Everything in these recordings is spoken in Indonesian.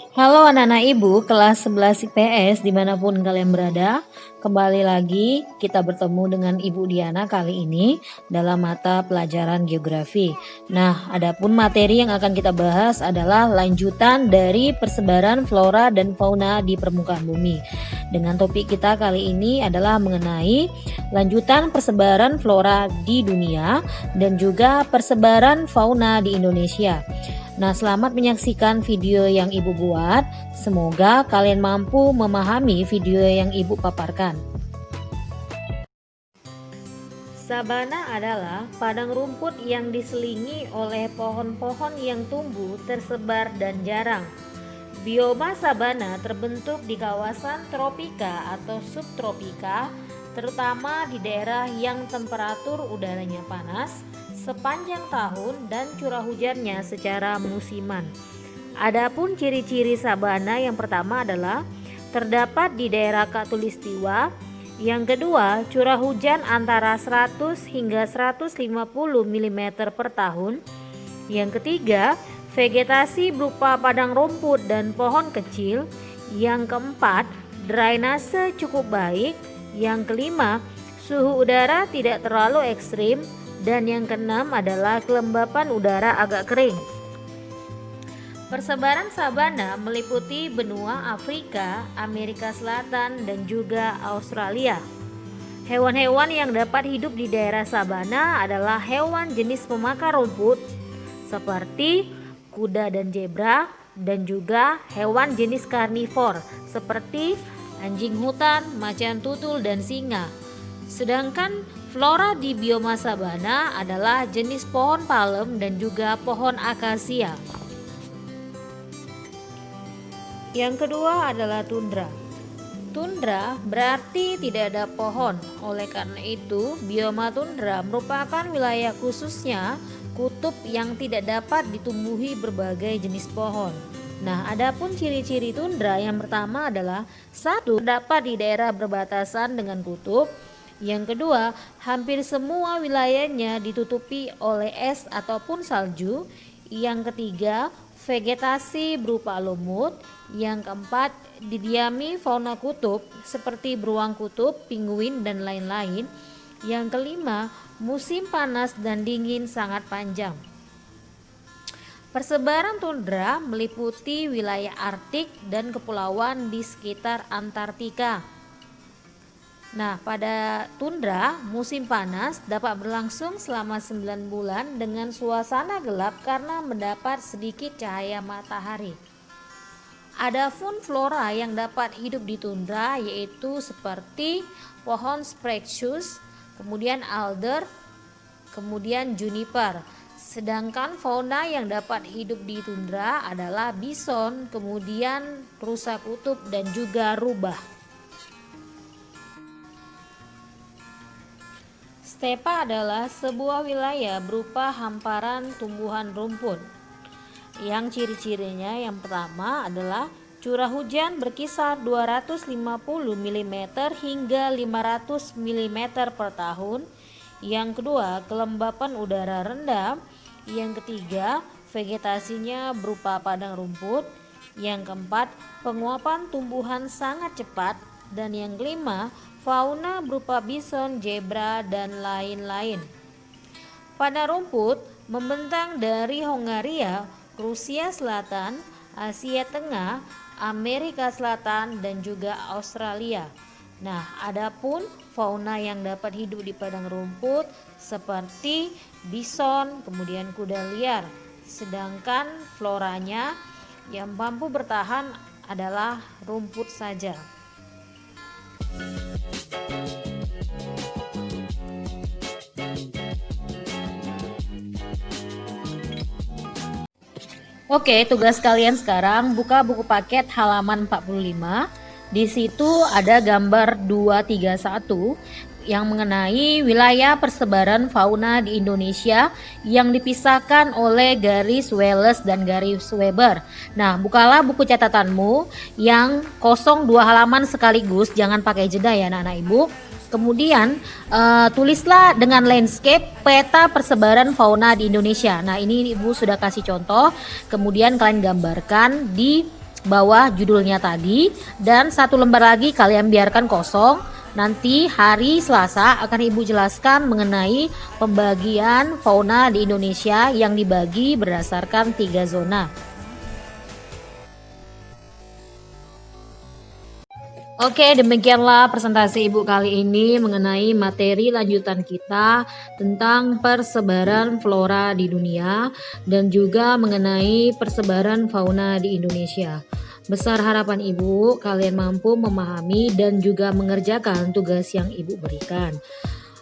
Halo anak-anak ibu kelas 11 IPS dimanapun kalian berada. Kembali lagi kita bertemu dengan Ibu Diana kali ini dalam mata pelajaran geografi. Nah, adapun materi yang akan kita bahas adalah lanjutan dari persebaran flora dan fauna di permukaan bumi. Dengan topik kita kali ini adalah mengenai lanjutan persebaran flora di dunia dan juga persebaran fauna di Indonesia. Nah, selamat menyaksikan video yang Ibu buat. Semoga kalian mampu memahami video yang Ibu paparkan. Sabana adalah padang rumput yang diselingi oleh pohon-pohon yang tumbuh tersebar dan jarang. Bioma sabana terbentuk di kawasan tropika atau subtropika, terutama di daerah yang temperatur udaranya panas sepanjang tahun dan curah hujannya secara musiman. Adapun ciri-ciri sabana yang pertama adalah terdapat di daerah Khatulistiwa. Yang kedua, curah hujan antara 100 hingga 150 mm per tahun. Yang ketiga, vegetasi berupa padang rumput dan pohon kecil. Yang keempat, drainase cukup baik. Yang kelima, suhu udara tidak terlalu ekstrim. Dan yang keenam adalah kelembapan udara agak kering. Persebaran sabana meliputi benua Afrika, Amerika Selatan, dan juga Australia. Hewan-hewan yang dapat hidup di daerah sabana adalah hewan jenis pemakan rumput seperti kuda dan zebra, dan juga hewan jenis karnivor seperti anjing hutan, macan tutul, dan singa. Sedangkan flora di bioma sabana adalah jenis pohon palem dan juga pohon akasia. Yang kedua adalah tundra. Tundra berarti tidak ada pohon. Oleh karena itu, bioma tundra merupakan wilayah khususnya kutub yang tidak dapat ditumbuhi berbagai jenis pohon. Nah, adapun ciri-ciri tundra yang pertama adalah satu, terdapat di daerah berbatasan dengan kutub. Yang kedua, hampir semua wilayahnya ditutupi oleh es ataupun salju. Yang ketiga, vegetasi berupa lumut. Yang keempat, didiami fauna kutub seperti beruang kutub, penguin, dan lain-lain. Yang kelima, musim panas dan dingin sangat panjang. Persebaran tundra meliputi wilayah Arktik dan kepulauan di sekitar Antartika. Nah, pada tundra, musim panas dapat berlangsung selama 9 bulan dengan suasana gelap karena mendapat sedikit cahaya matahari. Adapun flora yang dapat hidup di tundra yaitu seperti pohon Spruce, kemudian alder, kemudian juniper. Sedangkan fauna yang dapat hidup di tundra adalah bison, kemudian rusa kutub, dan juga rubah. Stepa adalah sebuah wilayah berupa hamparan tumbuhan rumput. Yang ciri-cirinya yang pertama adalah curah hujan berkisar 250 mm hingga 500 mm per tahun. Yang kedua, kelembapan udara rendah. Yang ketiga, vegetasinya berupa padang rumput. Yang keempat, penguapan tumbuhan sangat cepat. Dan yang kelima, fauna berupa bison, zebra, dan lain-lain. Padang rumput membentang dari Hongaria, Rusia Selatan, Asia Tengah, Amerika Selatan, dan juga Australia. Nah, adapun fauna yang dapat hidup di padang rumput seperti bison, kemudian kuda liar. Sedangkan floranya yang mampu bertahan adalah rumput saja. Oke, tugas kalian sekarang buka buku paket halaman 45. Di situ ada gambar 231 yang mengenai wilayah persebaran fauna di Indonesia yang dipisahkan oleh garis Wallace dan garis Weber. Nah, bukalah buku catatanmu yang kosong 2 halaman sekaligus, jangan pakai jeda ya anak-anak ibu. Kemudian tulislah dengan landscape peta persebaran fauna di Indonesia. Nah, ini Ibu sudah kasih contoh. Kemudian kalian gambarkan di bawah judulnya tadi, dan 1 lembar lagi kalian biarkan kosong. Nanti hari Selasa akan Ibu jelaskan mengenai pembagian fauna di Indonesia yang dibagi berdasarkan 3 zona. Oke, demikianlah presentasi Ibu kali ini mengenai materi lanjutan kita tentang persebaran flora di dunia dan juga mengenai persebaran fauna di Indonesia. Besar harapan Ibu kalian mampu memahami dan juga mengerjakan tugas yang Ibu berikan.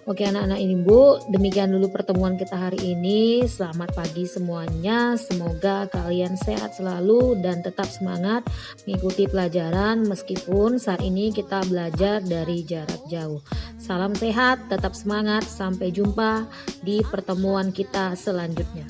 Oke anak-anak Ibu, demikian dulu pertemuan kita hari ini. Selamat pagi semuanya, semoga kalian sehat selalu dan tetap semangat mengikuti pelajaran meskipun saat ini kita belajar dari jarak jauh. Salam sehat, tetap semangat, sampai jumpa di pertemuan kita selanjutnya.